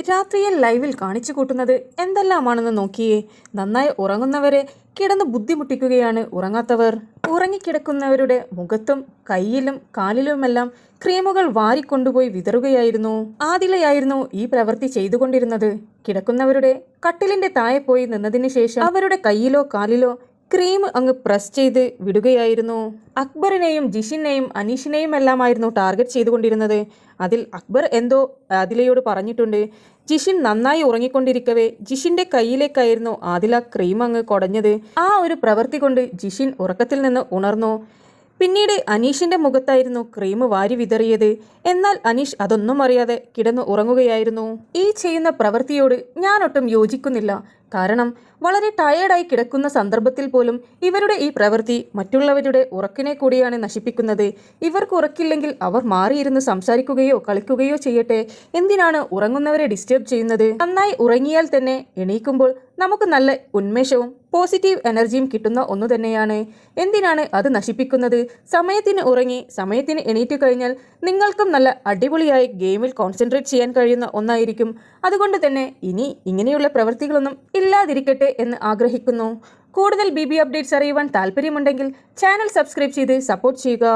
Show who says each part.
Speaker 1: രാത്രിയിൽ ലൈവിൽ കാണിച്ചു കൂട്ടുന്നത് എന്തെല്ലാമാണെന്ന് നോക്കിയേ. നന്നായി ഉറങ്ങുന്നവരെ കിടന്ന് ബുദ്ധിമുട്ടിക്കുകയാണ് ഉറങ്ങാത്തവർ. ഉറങ്ങിക്കിടക്കുന്നവരുടെ മുഖത്തും കയ്യിലും കാലിലുമെല്ലാം ക്രീമുകൾ വാരിക്കൊണ്ടുപോയി വിതറുകയായിരുന്നു. ആദിലയായിരുന്നു ഈ പ്രവൃത്തി ചെയ്തുകൊണ്ടിരുന്നത്. കിടക്കുന്നവരുടെ കട്ടിലിന്റെ താഴെ പോയി നിന്നതിന് ശേഷം അവരുടെ കയ്യിലോ കാലിലോ ക്രീം അങ്ങ് പ്രസ് ചെയ്ത് വിടുകയായിരുന്നു. അക്ബറിനെയും ജിഷിനെയും അനീഷിനെയും എല്ലാമായിരുന്നു ടാർഗറ്റ് ചെയ്തുകൊണ്ടിരുന്നത്. അതിൽ അക്ബർ എന്തോ ആദിലയോട് പറഞ്ഞിട്ടുണ്ട്. ജിഷിൻ നന്നായി ഉറങ്ങിക്കൊണ്ടിരിക്കവേ ജിഷിന്റെ കയ്യിലേക്കായിരുന്നു ആദില ക്രീം അങ്ങ് കൊടഞ്ഞത്. ആ ഒരു പ്രവൃത്തി കൊണ്ട് ജിഷിൻ ഉറക്കത്തിൽ നിന്ന് ഉണർന്നു. പിന്നീട് അനീഷിന്റെ മുഖത്തായിരുന്നു ക്രീം വാരി വിതറിയത്. എന്നാൽ അനീഷ് അതൊന്നും അറിയാതെ കിടന്നു ഉറങ്ങുകയായിരുന്നു. ഈ ചെയ്യുന്ന പ്രവൃത്തിയോട് ഞാനൊട്ടും യോജിക്കുന്നില്ല. കാരണം വളരെ ടയേർഡായി കിടക്കുന്ന സന്ദർഭത്തിൽ പോലും ഇവരുടെ ഈ പ്രവൃത്തി മറ്റുള്ളവരുടെ ഉറക്കിനെ കൂടിയാണ് നശിപ്പിക്കുന്നത്. ഇവർക്ക് ഉറക്കില്ലെങ്കിൽ അവർ മാറിയിരുന്ന് സംസാരിക്കുകയോ കളിക്കുകയോ ചെയ്യട്ടെ. എന്തിനാണ് ഉറങ്ങുന്നവരെ ഡിസ്റ്റർബ് ചെയ്യുന്നത്? നന്നായി ഉറങ്ങിയാൽ തന്നെ എണീക്കുമ്പോൾ നമുക്ക് നല്ല ഉന്മേഷവും പോസിറ്റീവ് എനർജിയും കിട്ടുന്ന ഒന്നു തന്നെയാണ്. എന്തിനാണ് അത് നശിപ്പിക്കുന്നത്? സമയത്തിന് ഉറങ്ങി സമയത്തിന് എണീറ്റ് കഴിഞ്ഞാൽ നിങ്ങൾക്കും നല്ല അടിപൊളിയായി ഗെയിമിൽ കോൺസെൻട്രേറ്റ് ചെയ്യാൻ കഴിയുന്ന ഒന്നായിരിക്കും. അതുകൊണ്ട് തന്നെ ഇനി ഇങ്ങനെയുള്ള പ്രവൃത്തികളൊന്നും ഇല്ലാതിരിക്കട്ടെ എന്ന് ആഗ്രഹിക്കുന്നു. കൂടുതൽ BB അപ്ഡേറ്റ്സ് അറിയുവാൻ താല്പര്യമുണ്ടെങ്കിൽ ചാനൽ സബ്സ്ക്രൈബ് ചെയ്ത് സപ്പോർട്ട് ചെയ്യുക.